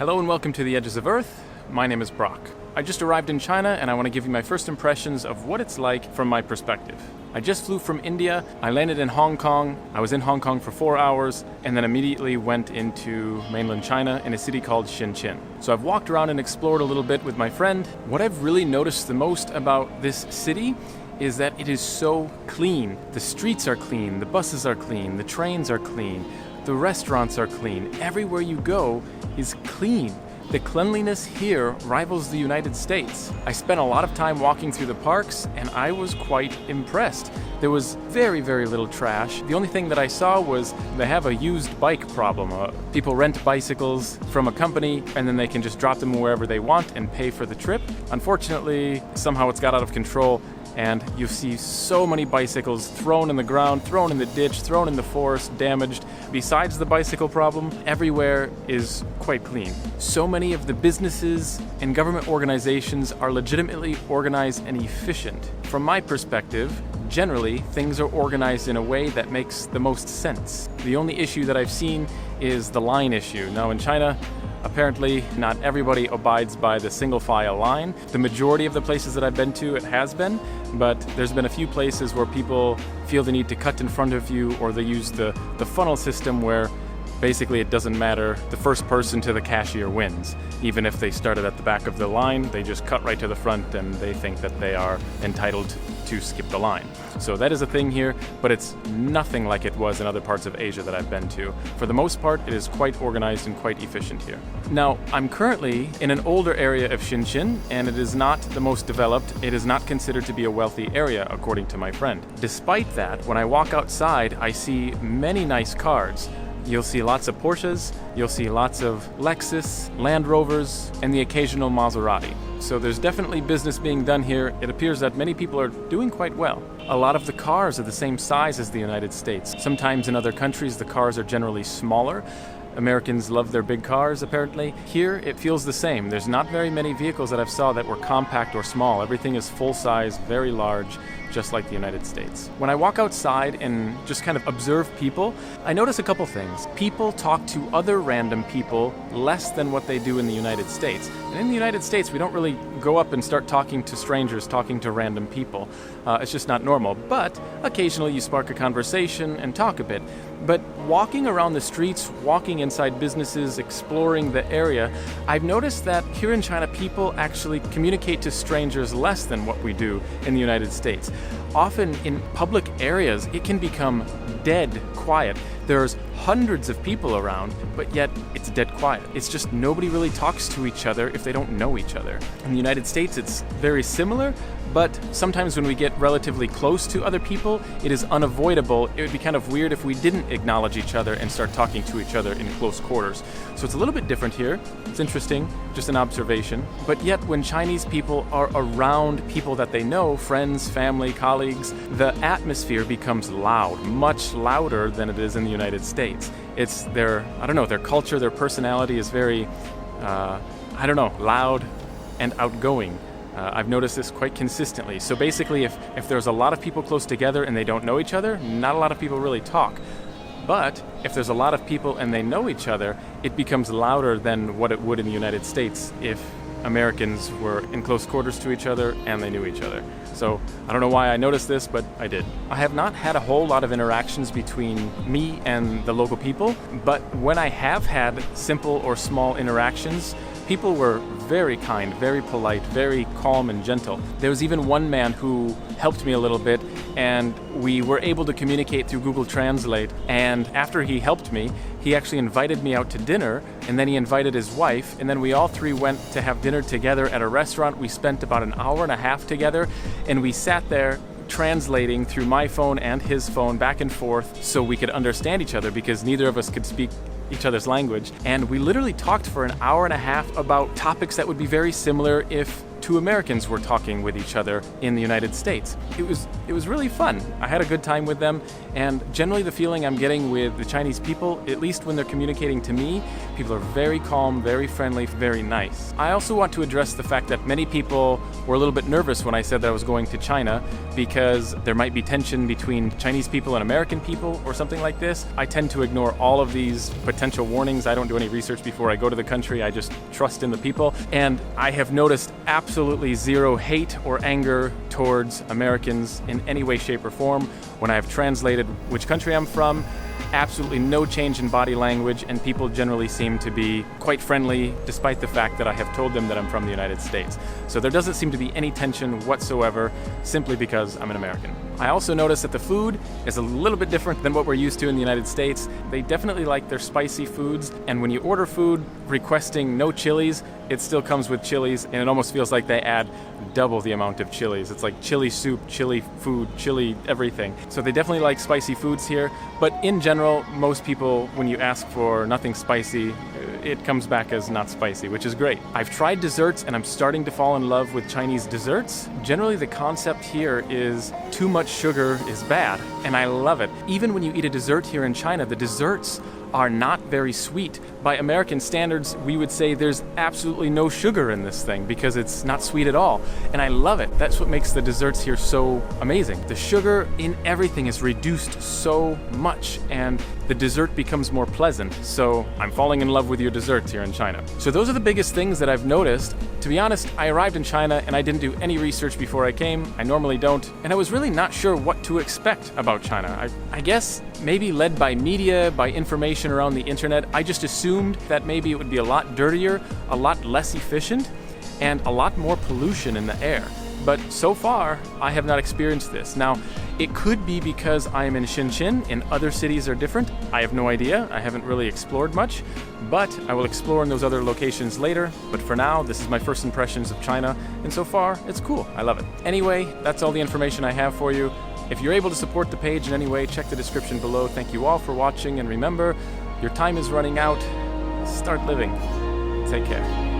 Hello and welcome to the Edges of Earth. My name is Brock. I just arrived in China and I want to give you my first impressions of what it's like from my perspective. I just flew from India, I landed in Hong Kong, I was in Hong Kong for 4 hours, and then immediately went into mainland China in a city called ShenZhen. So I've walked around and explored a little bit with my friend. What I've really noticed the most about this city is that it is so clean. The streets are clean, the buses are clean, the trains are clean, the restaurants are clean. Everywhere you go is clean. The cleanliness here rivals the United States. I spent a lot of time walking through the parks and I was quite impressed. There was very, very little trash. The only thing that I saw was they have a used bike problem. People rent bicycles from a company and then they can just drop them wherever they want and pay for the trip. Unfortunately, somehow it's got out of control and you see so many bicycles thrown in the ground, thrown in the ditch, thrown in the forest, damaged. Besides the bicycle problem, everywhere is quite clean. So many of the businesses and government organizations are legitimately organized and efficient. From my perspective, generally, things are organized in a way that makes the most sense. The only issue that I've seen is the line issue. Now in China, apparently, not everybody abides by the single file line. The majority of the places that I've been to, it has been, but there's been a few places where people feel the need to cut in front of you, or they use the funnel system where basically it doesn't matter, the first person to the cashier wins. Even if they started at the back of the line, they just cut right to the front and they think that they are entitled to skip the line. So that is a thing here, but it's nothing like it was in other parts of Asia that I've been to. For the most part, it is quite organized and quite efficient here. Now, I'm currently in an older area of ShenZhen, and it is not the most developed. It is not considered to be a wealthy area, according to my friend. Despite that, when I walk outside, I see many nice cars. You'll see lots of Porsches, you'll see lots of Lexus, Land Rovers, and the occasional Maserati. So there's definitely business being done here. It appears that many people are doing quite well. A lot of the cars are the same size as the United States. Sometimes in other countries, the cars are generally smaller. Americans love their big cars, apparently. Here, it feels the same. There's not very many vehicles that I've saw that were compact or small. Everything is full-size, very large, just like the United States. When I walk outside and just kind of observe people, I notice a couple things. People talk to other random people less than what they do in the United States. And in the United States, we don't really go up and start talking to strangers, talking to random people. It's just not normal. But occasionally you spark a conversation and talk a bit. But walking around the streets, walking inside businesses, exploring the area, I've noticed that here in China, people actually communicate to strangers less than what we do in the United States. Often in public areas, it can become dead quiet. There's hundreds of people around, but yet it's dead quiet. It's just nobody really talks to each other if they don't know each other. In the United States, it's very similar, but sometimes when we get relatively close to other people, it is unavoidable. It would be kind of weird if we didn't acknowledge each other and start talking to each other in close quarters. So it's a little bit different here. It's interesting, just an observation. But yet when Chinese people are around people that they know, friends, family, colleagues, the atmosphere becomes loud, much louder than it is in the United States. It's their culture, their personality is very, loud and outgoing. I've noticed this quite consistently. So basically, if there's a lot of people close together and they don't know each other, not a lot of people really talk. But if there's a lot of people and they know each other, it becomes louder than what it would in the United States if Americans were in close quarters to each other and they knew each other. So I don't know why I noticed this, but I did. I have not had a whole lot of interactions between me and the local people, but when I have had simple or small interactions, people were very kind, very polite, very calm and gentle. There was even one man who helped me a little bit, and we were able to communicate through Google Translate. And after he helped me, he actually invited me out to dinner, and then he invited his wife, and then we all three went to have dinner together at a restaurant. We spent about an hour and a half together, and we sat there translating through my phone and his phone back and forth so we could understand each other, because neither of us could speak each other's language. And we literally talked for an hour and a half about topics that would be very similar if two Americans were talking with each other in the United States. It was really fun. I had a good time with them, and generally the feeling I'm getting with the Chinese people, at least when they're communicating to me, People are very calm, very friendly, very nice. I also want to address the fact that many people were a little bit nervous when I said that I was going to China because there might be tension between Chinese people and American people or something like this. I tend to ignore all of these potential warnings. I don't do any research before I go to the country. I just trust in the people. And I have noticed absolutely zero hate or anger towards Americans in any way, shape, or form. When I have translated which country I'm from, absolutely no change in body language, and people generally seem to be quite friendly despite the fact that I have told them that I'm from the United States. So there doesn't seem to be any tension whatsoever simply because I'm an American. I also noticed that the food is a little bit different than what we're used to in the United States. They definitely like their spicy foods, and when you order food requesting no chilies, it still comes with chilies, and it almost feels like they add double the amount of chilies. It's like chili soup, chili food, chili everything. So they definitely like spicy foods here, but in general, most people, when you ask for nothing spicy, it comes back as not spicy, which is great. I've tried desserts and I'm starting to fall in love with Chinese desserts. Generally, the concept here is too much sugar is bad, and I love it. Even when you eat a dessert here in China, the desserts are not very sweet. By American standards, we would say there's absolutely no sugar in this thing because it's not sweet at all. And I love it. That's what makes the desserts here so amazing. The sugar in everything is reduced so much, and the dessert becomes more pleasant. So I'm falling in love with your desserts here in China. So those are the biggest things that I've noticed. To be honest, I arrived in China and I didn't do any research before I came. I normally don't. And I was really not sure what to expect about China. I guess maybe led by media, by information around the internet, I just assumed that maybe it would be a lot dirtier, a lot less efficient, and a lot more pollution in the air. But so far, I have not experienced this. Now, it could be because I am in ShenZhen and other cities are different. I have no idea. I haven't really explored much, but I will explore in those other locations later. But for now, this is my first impressions of China, and so far, it's cool. I love it. Anyway, that's all the information I have for you. If you're able to support the page in any way, check the description below. Thank you all for watching, and remember, your time is running out. Start living. Take care.